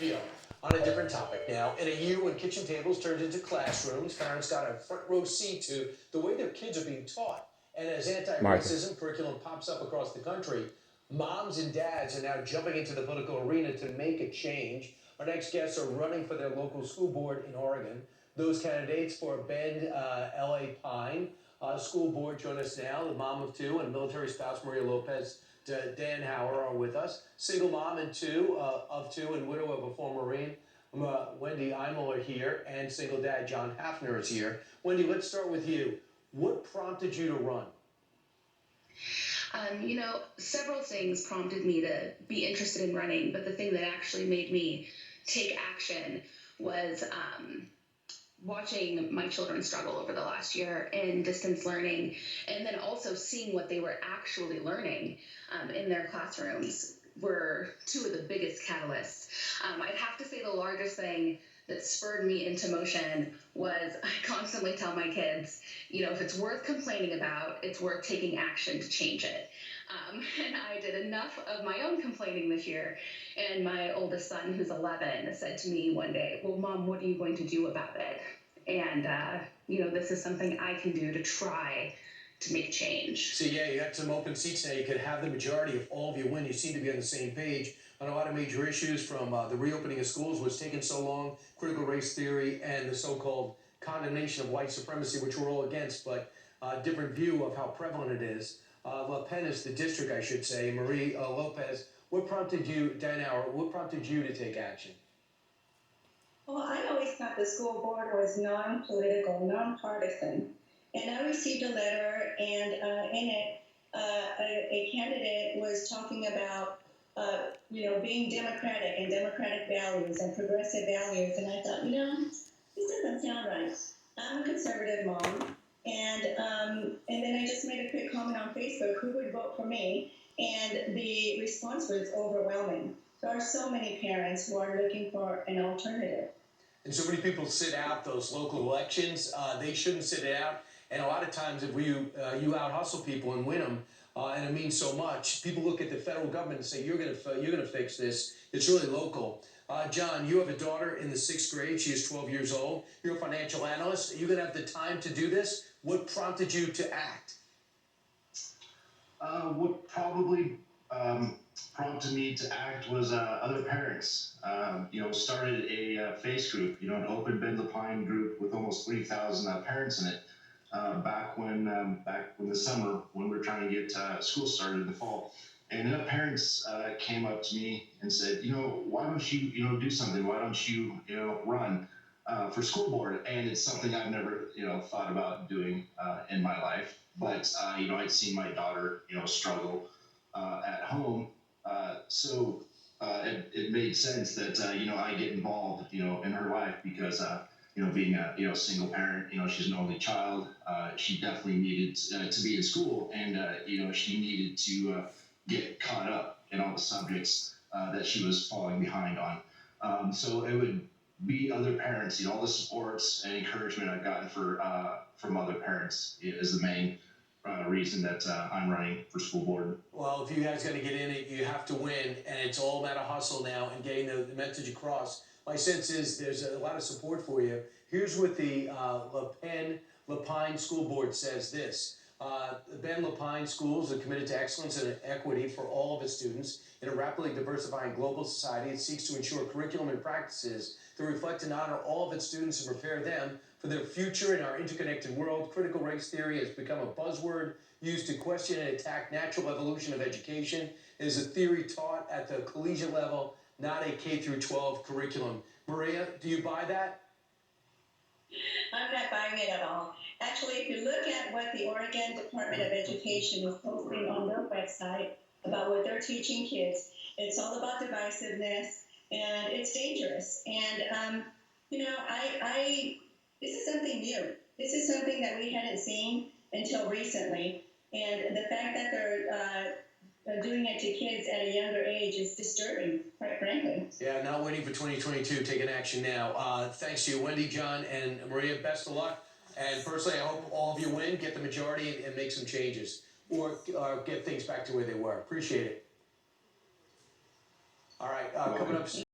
video on a different topic now. In a year when kitchen tables turned into classrooms, parents got a front row seat to the way their kids are being taught. And as Martha. anti-racism curriculum pops up across the country, moms and dads are now jumping into the political arena to make a change. Our next guests are running for their local school board in Oregon. Those candidates for Bend-Lapine School Board join us now. The mom of two and military spouse Maria Lopez Dan Hauer are with us. Single mom and of two and widow of a former Marine. Wendy Imel are here, and single dad John Hafner is here. Wendy, let's start with you. What prompted you to run? Several things prompted me to be interested in running, but the thing that actually made me take action was watching my children struggle over the last year in distance learning, and then also seeing what they were actually learning in their classrooms were two of the biggest catalysts. I'd have to say the largest thing that spurred me into motion was I constantly tell my kids, if it's worth complaining about, it's worth taking action to change it. And I did enough of my own complaining this year. And my oldest son, who's 11, said to me one day, well, Mom, what are you going to do about it? And, this is something I can do to try to make change. So, yeah, you got some open seats now. You could have the majority if all of you win. You seem to be on the same page on a lot of major issues, from the reopening of schools, which taken so long, critical race theory, and the so-called condemnation of white supremacy, which we're all against, but different view of how prevalent it is. LaPen is the district, I should say. Marie Lopez, what prompted you, Diane, what prompted you to take action? Well, I always thought the school board was non-political, non-partisan. And I received a letter, and in it, a candidate was talking about, being democratic and democratic values and progressive values. And I thought, this doesn't sound right. I'm a conservative mom. And then I just made a quick comment on Facebook, who would vote for me? And the response was overwhelming. There are so many parents who are looking for an alternative. And so many people sit out those local elections. They shouldn't sit it out. And a lot of times, if you out hustle people and win them, and it means so much, people look at the federal government and say, "You're gonna fix this." It's really local. John, you have a daughter in the 6th grade. She is 12 years old. You're a financial analyst. Are you gonna have the time to do this? What prompted you to act? What probably prompted me to act was other parents. Started a face group, an open Bend-Lapine group with almost 3,000 parents in it. Back when the summer, when we were trying to get school started in the fall. And enough parents came up to me and said, why don't you, do something? Why don't you, run for school board? And it's something I've never, thought about doing in my life. But, I'd seen my daughter, struggle at home. So it made sense that, I get involved, in her life because, being a single parent, she's an only child. She definitely needed to be in school, and she needed to get caught up in all the subjects that she was falling behind on. So it would be other parents, all the supports and encouragement I've gotten from other parents is the main reason that I'm running for school board. Well, if you guys got to get in it, you have to win, and it's all about a hustle now and getting the message across. My sense is there's a lot of support for you. Here's what the Bend-Lapine School Board says this. The Bend-Lapine Schools are committed to excellence and equity for all of its students. In a rapidly diversifying global society, it seeks to ensure curriculum and practices that reflect and honor all of its students and prepare them for their future in our interconnected world. Critical race theory has become a buzzword used to question and attack natural evolution of education. It is a theory taught at the collegiate level, not a K-12 curriculum. Maria, do you buy that? I'm not buying it at all. Actually, if you look at what the Oregon Department of Education is posting on their website about what they're teaching kids, it's all about divisiveness, and it's dangerous. And, this is something new. This is something that we hadn't seen until recently. And the fact that they're doing it to kids at a younger age is disturbing, quite frankly. Yeah, not waiting for 2022, taking action now. Thanks to you, Wendy, John, and Maria. Best of luck. And personally, I hope all of you win, get the majority, and make some changes, or get things back to where they were. Appreciate it. All right, coming up.